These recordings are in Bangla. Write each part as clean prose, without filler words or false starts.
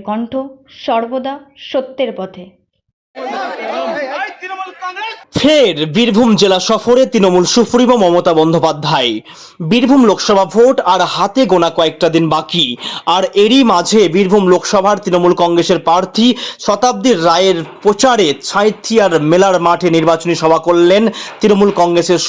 কণ্ঠ, সর্বদা সত্যের পথে। ফের বীরভূম জেলা সফরে তৃণমূল সুপ্রিমো মমতা বন্দ্যোপাধ্যায়। বীরভূম লোকসভা ভোট আর হাতে গোনা কয়েকটা দিন বাকি, আর এরই মাঝে বীরভূম লোকসভার তৃণমূল কংগ্রেসের প্রার্থী শতাব্দী রায়ের প্রচারে ছাইথিয়ার মেলার মাঠে নির্বাচনী সভা করলেন তৃণমূল কংগ্রেসের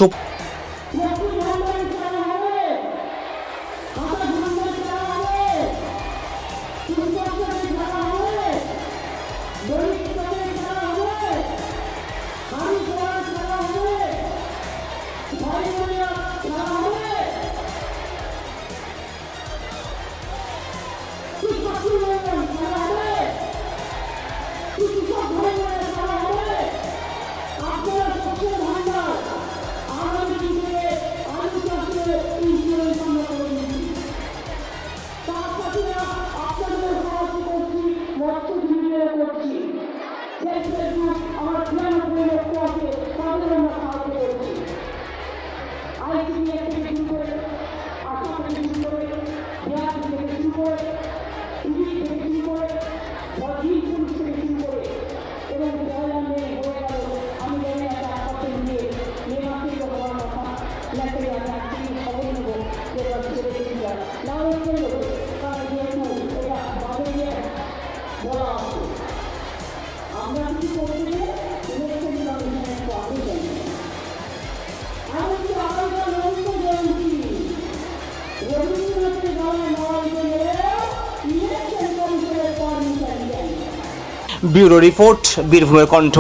ব্যুরো রিপোর্ট, বীরভূমের কণ্ঠ।